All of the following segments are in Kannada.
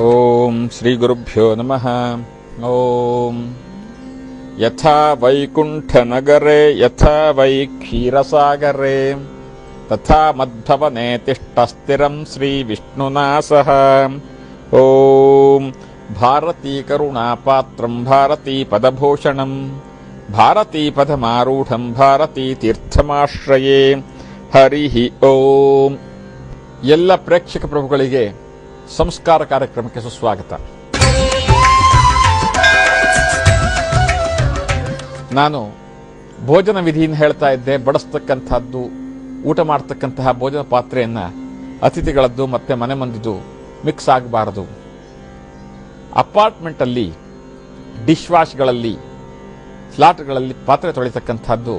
ಓಂ ಶ್ರೀ ಗುರುಭ್ಯೋ ನಮಃ. ಓಂ ಯಥಾ ವೈಕುಂಠನಗರೆ ಯಥಾ ವೈ ಕ್ಷೀರಸಾಗರೆ ತಥಾ ಮದ್ಭವನೆ ತಿಷ್ಠ ಸ್ಥಿರಂ ಶ್ರೀ ವಿಷ್ಣುನಾ ಸಹ. ಓಂ ಭಾರತೀ ಕರುಣಾಪಾತ್ರಂ ಭಾರತೀ ಪದಭೂಷಣಂ ಭಾರತೀ ಪದಮಾರೂಢಂ ಭಾರತೀ ತೀರ್ಥಮಾಶ್ರಯೇ. ಹರಿ ಓಂ. ಎಲ್ಲ ಪ್ರೇಕ್ಷಕ ಪ್ರಭುಗಳಿಗೆ ಸಂಸ್ಕಾರ ಕಾರ್ಯಕ್ರಮಕ್ಕೆ ಸುಸ್ವಾಗತ. ನಾನು ಭೋಜನ ವಿಧಿಯನ್ನು ಹೇಳ್ತಾ ಇದ್ದೆ. ಬಡಿಸ್ತಕ್ಕಂಥದ್ದು, ಊಟ ಮಾಡ್ತಕ್ಕಂತಹ ಭೋಜನ ಪಾತ್ರೆಯನ್ನ ಅತಿಥಿಗಳದ್ದು ಮತ್ತೆ ಮನೆ ಮಂದಿದು ಮಿಕ್ಸ್ ಆಗಬಾರದು. ಅಪಾರ್ಟ್ಮೆಂಟಲ್ಲಿ ಡಿಶ್ ವಾಶ್ಗಳಲ್ಲಿ ಸ್ಲಾಟ್ಗಳಲ್ಲಿ ಪಾತ್ರೆ ತೊಳಿತಕ್ಕಂಥದ್ದು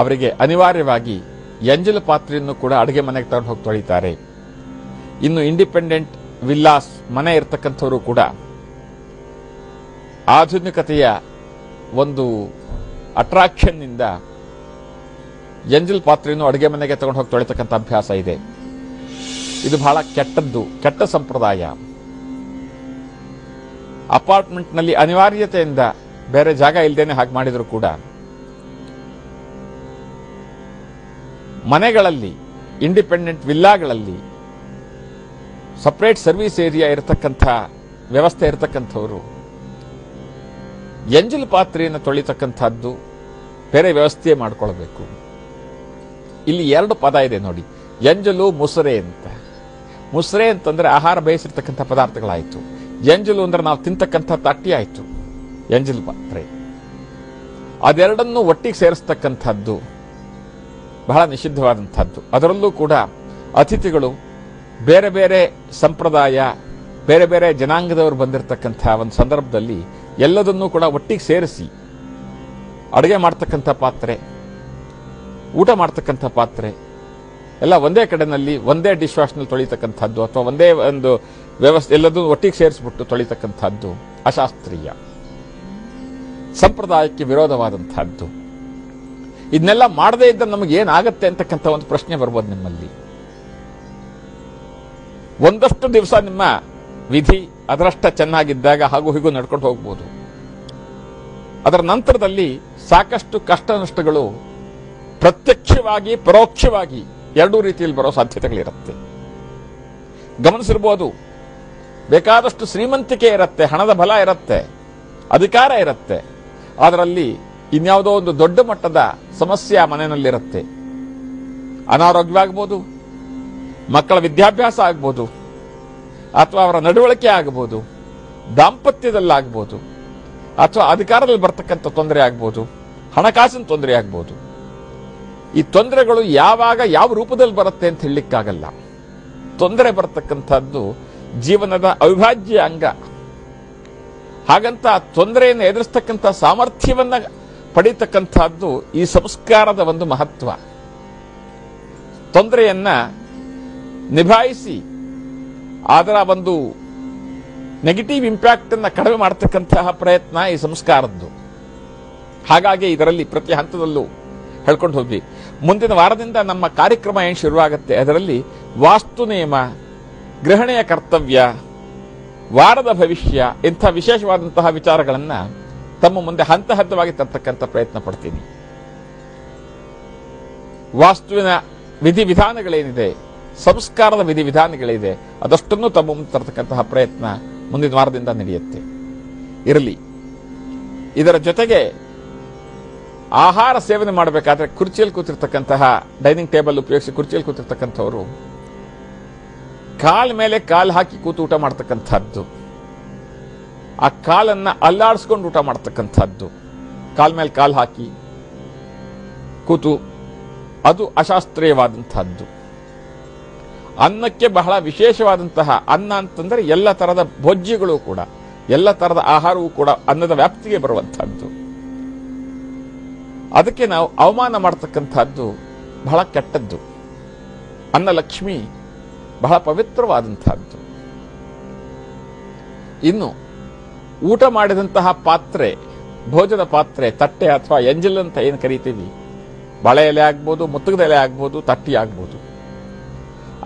ಅವರಿಗೆ ಅನಿವಾರ್ಯವಾಗಿ ಎಂಜಲು ಪಾತ್ರೆಯನ್ನು ಕೂಡ ಅಡುಗೆ ಮನೆಗೆ ತಗೊಂಡು ಹೋಗಿ ತೊಳಿತಾರೆ. ಇನ್ನು ಇಂಡಿಪೆಂಡೆಂಟ್ ವಿಲ್ಲಾಸ್ ಮನೆ ಇರತಕ್ಕಂಥವರು ಕೂಡ ಆಧುನಿಕತೆಯ ಒಂದು ಅಟ್ರಾಕ್ಷನ್ನಿಂದ ಎಂಜಲ್ ಪಾತ್ರೆಯನ್ನು ಅಡುಗೆ ಮನೆಗೆ ತಗೊಂಡು ಹೋಗಿ ತೊಳಿತಕ್ಕಂಥ ಅಭ್ಯಾಸ ಇದೆ. ಇದು ಬಹಳ ಕೆಟ್ಟದ್ದು, ಕೆಟ್ಟ ಸಂಪ್ರದಾಯ. ಅಪಾರ್ಟ್ಮೆಂಟ್ನಲ್ಲಿ ಅನಿವಾರ್ಯತೆಯಿಂದ ಬೇರೆ ಜಾಗ ಇಲ್ಲದೇನೆ ಹಾಗೆ ಮಾಡಿದರೂ ಕೂಡ ಮನೆಗಳಲ್ಲಿ, ಇಂಡಿಪೆಂಡೆಂಟ್ ವಿಲ್ಲಾಗಳಲ್ಲಿ ಸಪರೇಟ್ ಸರ್ವಿಸ್ ಏರಿಯಾ ಇರತಕ್ಕಂಥ ವ್ಯವಸ್ಥೆ ಇರತಕ್ಕಂಥವರು ಎಂಜಲು ಪಾತ್ರೆಯನ್ನು ತೊಳಿತಕ್ಕಂಥದ್ದು ಬೇರೆ ವ್ಯವಸ್ಥೆ ಮಾಡಿಕೊಳ್ಬೇಕು. ಇಲ್ಲಿ ಎರಡು ಪದ ಇದೆ ನೋಡಿ, ಎಂಜಲು, ಮುಸುರೆ ಅಂತ. ಮುಸುರೆ ಅಂತಂದ್ರೆ ಆಹಾರ ಬೇಯಿಸಿರ್ತಕ್ಕಂಥ ಪದಾರ್ಥಗಳಾಯಿತು. ಎಂಜಲು ಅಂದ್ರೆ ನಾವು ತಿಂತಕ್ಕಂಥ ತಟ್ಟಿ ಆಯಿತು ಎಂಜಲು ಪಾತ್ರೆ. ಅದೆರಡನ್ನೂ ಒಟ್ಟಿಗೆ ಸೇರಿಸ್ತಕ್ಕಂಥದ್ದು ಬಹಳ ನಿಷಿದ್ಧವಾದಂಥದ್ದು. ಅದರಲ್ಲೂ ಕೂಡ ಅತಿಥಿಗಳು ಬೇರೆ ಬೇರೆ ಸಂಪ್ರದಾಯ, ಬೇರೆ ಬೇರೆ ಜನಾಂಗದವರು ಬಂದಿರತಕ್ಕಂಥ ಒಂದು ಸಂದರ್ಭದಲ್ಲಿ ಎಲ್ಲದನ್ನೂ ಕೂಡ ಒಟ್ಟಿಗೆ ಸೇರಿಸಿ ಅಡುಗೆ ಮಾಡ್ತಕ್ಕಂಥ ಪಾತ್ರೆ, ಊಟ ಮಾಡ್ತಕ್ಕಂಥ ಪಾತ್ರೆ ಎಲ್ಲ ಒಂದೇ ಕಡೆನಲ್ಲಿ ಒಂದೇ ಡಿಶ್ ವಾಶ್ನಲ್ಲಿ ತೊಳಿತಕ್ಕಂಥದ್ದು ಅಥವಾ ಒಂದೇ ಒಂದು ವ್ಯವಸ್ಥೆ ಎಲ್ಲದೂ ಒಟ್ಟಿಗೆ ಸೇರಿಸ್ಬಿಟ್ಟು ತೊಳಿತಕ್ಕಂಥದ್ದು ಅಶಾಸ್ತ್ರೀಯ, ಸಂಪ್ರದಾಯಕ್ಕೆ ವಿರೋಧವಾದಂಥದ್ದು. ಇದನ್ನೆಲ್ಲ ಮಾಡದೇ ಇದ್ದ ನಮಗೆ ಏನಾಗತ್ತೆ ಅಂತಕ್ಕಂಥ ಒಂದು ಪ್ರಶ್ನೆ ಬರ್ಬೋದು ನಿಮ್ಮಲ್ಲಿ. ಒಂದಷ್ಟು ದಿವಸ ನಿಮ್ಮ ವಿಧಿ ಅದರಷ್ಟ ಚೆನ್ನಾಗಿದ್ದಾಗ ಹಾಗೂ ಹೀಗೂ ನಡ್ಕೊಂಡು ಹೋಗ್ಬೋದು. ಅದರ ನಂತರದಲ್ಲಿ ಸಾಕಷ್ಟು ಕಷ್ಟ ನಷ್ಟಗಳು ಪ್ರತ್ಯಕ್ಷವಾಗಿ ಪರೋಕ್ಷವಾಗಿ ಎರಡೂ ರೀತಿಯಲ್ಲಿ ಬರೋ ಸಾಧ್ಯತೆಗಳಿರುತ್ತೆ. ಗಮನಿಸಿರ್ಬೋದು, ಬೇಕಾದಷ್ಟು ಶ್ರೀಮಂತಿಕೆ ಇರುತ್ತೆ, ಹಣದ ಬಲ ಇರುತ್ತೆ, ಅಧಿಕಾರ ಇರುತ್ತೆ, ಅದರಲ್ಲಿ ಇನ್ಯಾವುದೋ ಒಂದು ದೊಡ್ಡ ಮಟ್ಟದ ಸಮಸ್ಯೆ ಆ ಮನೆಯಲ್ಲಿರುತ್ತೆ. ಅನಾರೋಗ್ಯವಾಗಬಹುದು, ಮಕ್ಕಳ ವಿದ್ಯಾಭ್ಯಾಸ ಆಗ್ಬೋದು, ಅಥವಾ ಅವರ ನಡವಳಿಕೆ ಆಗಬಹುದು, ದಾಂಪತ್ಯದಲ್ಲಾಗ್ಬೋದು, ಅಥವಾ ಅಧಿಕಾರದಲ್ಲಿ ಬರ್ತಕ್ಕಂಥ ತೊಂದರೆ ಆಗ್ಬೋದು, ಹಣಕಾಸಿನ ತೊಂದರೆ ಆಗ್ಬೋದು. ಈ ತೊಂದರೆಗಳು ಯಾವಾಗ ಯಾವ ರೂಪದಲ್ಲಿ ಬರುತ್ತೆ ಅಂತ ಹೇಳಲಿಕ್ಕಾಗಲ್ಲ. ತೊಂದರೆ ಬರ್ತಕ್ಕಂಥದ್ದು ಜೀವನದ ಅವಿಭಾಜ್ಯ ಅಂಗ. ಹಾಗಂತ ತೊಂದರೆಯನ್ನು ಎದುರಿಸ್ತಕ್ಕಂಥ ಸಾಮರ್ಥ್ಯವನ್ನ ಪಡೀತಕ್ಕಂಥದ್ದು ಈ ಸಂಸ್ಕಾರದ ಒಂದು ಮಹತ್ವ. ತೊಂದರೆಯನ್ನ ನಿಭಾಯಿಸಿ ಅದರ ಒಂದು ನೆಗೆಟಿವ್ ಇಂಪ್ಯಾಕ್ಟ್ ಅನ್ನ ಕಡಿಮೆ ಮಾಡತಕ್ಕಂತಹ ಪ್ರಯತ್ನ ಈ ಸಂಸ್ಕಾರದ್ದು. ಹಾಗಾಗಿ ಇದರಲ್ಲಿ ಪ್ರತಿ ಹಂತದಲ್ಲೂ ಹೇಳ್ಕೊಂಡು ಹೋದ್ವಿ. ಮುಂದಿನ ವಾರದಿಂದ ನಮ್ಮ ಕಾರ್ಯಕ್ರಮ ಏನು ಶುರುವಾಗುತ್ತೆ, ಅದರಲ್ಲಿ ವಾಸ್ತು ನಿಯಮ, ಗೃಹಣೆಯ ಕರ್ತವ್ಯ, ವಾರದ ಭವಿಷ್ಯ, ಇಂಥ ವಿಶೇಷವಾದಂತಹ ವಿಚಾರಗಳನ್ನ ತಮ್ಮ ಮುಂದೆ ಹಂತ ಹಂತವಾಗಿ ತರ್ತಕ್ಕಂಥ ಪ್ರಯತ್ನ ಪಡ್ತೀನಿ. ವಾಸ್ತುವಿನ ವಿಧಿವಿಧಾನಗಳೇನಿದೆ, ಸಂಸ್ಕಾರದ ವಿಧಿವಿಧಾನಗಳಿದೆ, ಅದಷ್ಟನ್ನು ತಮ್ಮ ಮುಂದೆ ತರ್ತಕ್ಕಂತಹ ಪ್ರಯತ್ನ ಮುಂದಿನ ವಾರದಿಂದ ನಡೆಯುತ್ತೆ. ಇರಲಿ. ಇದರ ಜೊತೆಗೆ ಆಹಾರ ಸೇವನೆ ಮಾಡಬೇಕಾದ್ರೆ ಕುರ್ಚಿಯಲ್ಲಿ ಕೂತಿರ್ತಕ್ಕಂತಹ, ಡೈನಿಂಗ್ ಟೇಬಲ್ ಉಪಯೋಗಿಸಿ ಕುರ್ಚಿಯಲ್ಲಿ ಕೂತಿರ್ತಕ್ಕಂಥವರು ಕಾಲ ಮೇಲೆ ಕಾಲು ಹಾಕಿ ಕೂತು ಊಟ ಮಾಡ್ತಕ್ಕಂಥದ್ದು, ಆ ಕಾಲನ್ನ ಅಲ್ಲಾಡಿಸ್ಕೊಂಡು ಊಟ ಮಾಡ್ತಕ್ಕಂಥದ್ದು, ಕಾಲ ಮೇಲೆ ಕಾಲು ಹಾಕಿ ಕೂತು, ಅದು ಅಶಾಸ್ತ್ರೀಯವಾದಂತಹದ್ದು. ಅನ್ನಕ್ಕೆ ಬಹಳ ವಿಶೇಷವಾದಂತಹ ಅನ್ನ ಅಂತಂದ್ರೆ ಎಲ್ಲ ತರದ ಭೋಜ್ಯಗಳು ಕೂಡ, ಎಲ್ಲ ತರದ ಆಹಾರವೂ ಕೂಡ ಅನ್ನದ ವ್ಯಾಪ್ತಿಗೆ ಬರುವಂತಹದ್ದು. ಅದಕ್ಕೆ ನಾವು ಅವಮಾನ ಮಾಡತಕ್ಕಂಥದ್ದು ಬಹಳ ಕೆಟ್ಟದ್ದು. ಅನ್ನ ಲಕ್ಷ್ಮಿ ಬಹಳ ಪವಿತ್ರವಾದಂತಹದ್ದು. ಇನ್ನು ಊಟ ಮಾಡಿದಂತಹ ಪಾತ್ರೆ, ಭೋಜನ ಪಾತ್ರೆ, ತಟ್ಟೆ ಅಥವಾ ಎಂಜಲ್ ಅಂತ ಏನು ಕರಿತೀವಿ, ಬಾಳೆ ಎಲೆ ಆಗ್ಬೋದು, ಮುತ್ತುಗದ ಎಲೆ ಆಗ್ಬೋದು, ತಟ್ಟಿ ಆಗ್ಬೋದು,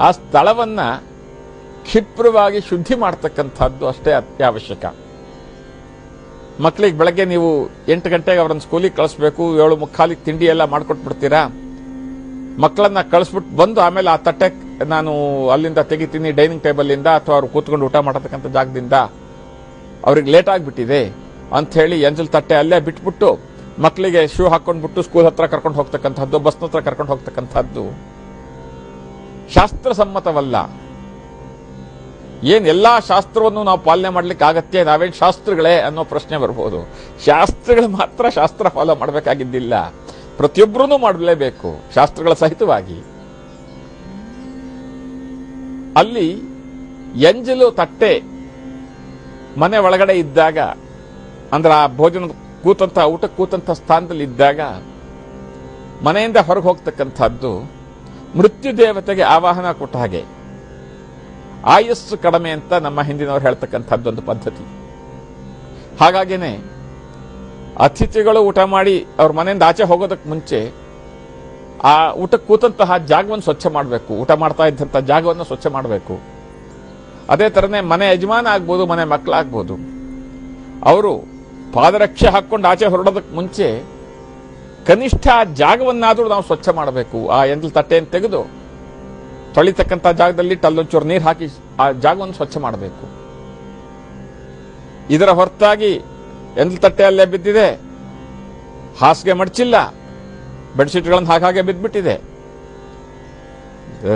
ಆ ಸ್ಥಳವನ್ನ ಕ್ಷಿಪ್ರವಾಗಿ ಶುದ್ಧಿ ಮಾಡ್ತಕ್ಕಂಥದ್ದು ಅಷ್ಟೇ ಅತ್ಯವಶ್ಯಕ. ಮಕ್ಕಳಿಗೆ ಬೆಳಗ್ಗೆ ನೀವು 8 ಗಂಟೆಗೆ ಅವ್ರನ್ನ ಸ್ಕೂಲಿಗೆ ಕಳಿಸ್ಬೇಕು, 7:45 ತಿಂಡಿ ಎಲ್ಲ ಮಾಡ್ಕೊಟ್ಬಿಡ್ತೀರಾ. ಮಕ್ಕಳನ್ನ ಕಳಿಸ್ಬಿಟ್ಟು ಬಂದು ಆಮೇಲೆ ಆ ತಟ್ಟೆ ನಾನು ಅಲ್ಲಿಂದ ತೆಗಿತೀನಿ ಡೈನಿಂಗ್ ಟೇಬಲ್ ಇಂದ, ಅಥವಾ ಅವ್ರು ಕೂತ್ಕೊಂಡು ಊಟ ಮಾಡತಕ್ಕಂಥ ಜಾಗದಿಂದ. ಅವ್ರಿಗೆ ಲೇಟ್ ಆಗಿಬಿಟ್ಟಿದೆ ಅಂತ ಹೇಳಿ ಎಂಜಲ್ ತಟ್ಟೆ ಅಲ್ಲೇ ಬಿಟ್ಬಿಟ್ಟು ಮಕ್ಕಳಿಗೆ ಶೂ ಹಾಕೊಂಡ್ಬಿಟ್ಟು ಸ್ಕೂಲ್ ಹತ್ರ ಕರ್ಕೊಂಡು ಹೋಗ್ತಕ್ಕಂಥದ್ದು, ಬಸ್ ಹತ್ರ ಕರ್ಕೊಂಡು ಹೋಗ್ತಕ್ಕಂಥದ್ದು ಶಾಸ್ತ್ರಸಮ್ಮತವಲ್ಲ. ಏನ್ ಎಲ್ಲಾ ಶಾಸ್ತ್ರವನ್ನು ನಾವು ಪಾಲನೆ ಮಾಡ್ಲಿಕ್ಕೆ ಆಗತ್ತೆ, ನಾವೇನ್ ಶಾಸ್ತ್ರಗಳೇ ಅನ್ನೋ ಪ್ರಶ್ನೆ ಬರ್ಬೋದು. ಶಾಸ್ತ್ರಗಳು ಮಾತ್ರ ಶಾಸ್ತ್ರ ಫಾಲೋ ಮಾಡಬೇಕಾಗಿದ್ದಿಲ್ಲ, ಪ್ರತಿಯೊಬ್ಬರೂ ಮಾಡಲೇಬೇಕು ಶಾಸ್ತ್ರಗಳ ಸಹಿತವಾಗಿ. ಅಲ್ಲಿ ಎಂಜಲು ತಟ್ಟೆ ಮನೆ ಒಳಗಡೆ ಇದ್ದಾಗ, ಅಂದ್ರೆ ಆ ಭೋಜನ ಕೂತಂತ ಊಟಕ್ಕೆ ಕೂತಂತ ಸ್ಥಾನದಲ್ಲಿ ಇದ್ದಾಗ ಮನೆಯಿಂದ ಹೊರಗೆ ಹೋಗ್ತಕ್ಕಂಥದ್ದು ಮೃತ್ಯು ದೇವತೆಗೆ ಆವಾಹನ ಕೊಟ್ಟ ಹಾಗೆ. ಆಯಸ್ಸು ಕಡಿಮೆ ಅಂತ ನಮ್ಮ ಹಿಂದಿನವರು ಹೇಳ್ತಕ್ಕಂಥದ್ದೊಂದು ಪದ್ಧತಿ. ಹಾಗಾಗೇನೆ ಅತಿಥಿಗಳು ಊಟ ಮಾಡಿ ಅವ್ರ ಮನೆಯಿಂದ ಆಚೆ ಹೋಗೋದಕ್ಕೆ ಮುಂಚೆ ಆ ಊಟಕ್ಕೆ ಕೂತಂತಹ ಜಾಗವನ್ನು ಸ್ವಚ್ಛ ಮಾಡಬೇಕು, ಊಟ ಮಾಡ್ತಾ ಇದ್ದಂತಹ ಜಾಗವನ್ನು ಸ್ವಚ್ಛ ಮಾಡಬೇಕು. ಅದೇ ತರನೇ ಮನೆ ಯಜಮಾನ ಆಗ್ಬೋದು, ಮನೆ ಮಕ್ಕಳಾಗ್ಬೋದು, ಅವರು ಪಾದರಕ್ಷೆ ಹಾಕೊಂಡು ಆಚೆ ಹೊರಡೋದಕ್ಕೆ ಮುಂಚೆ ಕನಿಷ್ಠ ಆ ಜಾಗವನ್ನಾದರೂ ನಾವು ಸ್ವಚ್ಛ ಮಾಡಬೇಕು. ಆ ಎಂಜಲ್ ತಟ್ಟೆಯನ್ನು ತೆಗೆದು ತೊಳಿತಕ್ಕಂಥ ಜಾಗದಲ್ಲಿ ಅಲ್ಲೊಂಚೂರು ನೀರು ಹಾಕಿ ಆ ಜಾಗವನ್ನು ಸ್ವಚ್ಛ ಮಾಡಬೇಕು. ಇದರ ಹೊರತಾಗಿ ಎಂಜಲ್ ತಟ್ಟೆ ಅಲ್ಲೇ ಬಿದ್ದಿದೆ, ಹಾಸಿಗೆ ಮಡಚಿಲ್ಲ, ಬೆಡ್ಶೀಟ್ಗಳನ್ನು ಹಾಗೆ ಬಿದ್ದುಬಿಟ್ಟಿದೆ,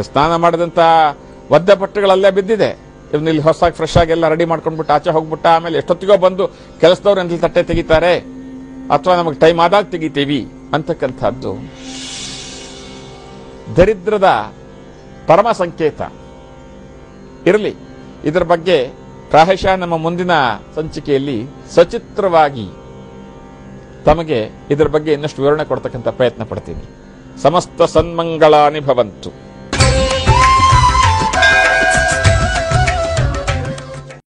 ಸ್ನಾನ ಮಾಡಿದಂತ ಒದ್ದೆ ಬಟ್ಟೆಗಳಲ್ಲೇ ಬಿದ್ದಿದೆ, ಇವನು ಇಲ್ಲಿ ಹೊಸದಾಗಿ ಫ್ರೆಶ್ ಆಗಿ ಎಲ್ಲ ರೆಡಿ ಮಾಡ್ಕೊಂಡ್ಬಿಟ್ಟು ಆಚೆ ಹೋಗ್ಬಿಟ್ಟ, ಆಮೇಲೆ ಎಷ್ಟೊತ್ತಿಗೋ ಬಂದು ಕೆಲಸದವ್ರು ಎಂಜಲ್ ತಟ್ಟೆ ತೆಗಿತಾರೆ, ಅಥವಾ ನಮಗೆ ಟೈಮ್ ಆದಾಗ ತೆಗಿತೀವಿ ಅಂತಕ್ಕಂಥದ್ದು ದರಿದ್ರದ ಪರಮ ಸಂಕೇತ. ಇರಲಿ, ಇದರ ಬಗ್ಗೆ ಪ್ರಾಯಶಃ ನಮ್ಮ ಮುಂದಿನ ಸಂಚಿಕೆಯಲ್ಲಿ ಸಚಿತ್ರವಾಗಿ ತಮಗೆ ಇದರ ಬಗ್ಗೆ ಇನ್ನಷ್ಟು ವಿವರಣೆ ಕೊಡ್ತಕ್ಕಂಥ ಪ್ರಯತ್ನ ಪಡ್ತೀನಿ. ಸಮಸ್ತ ಸನ್ಮಂಗಳಾನಿ ಭವಂತು.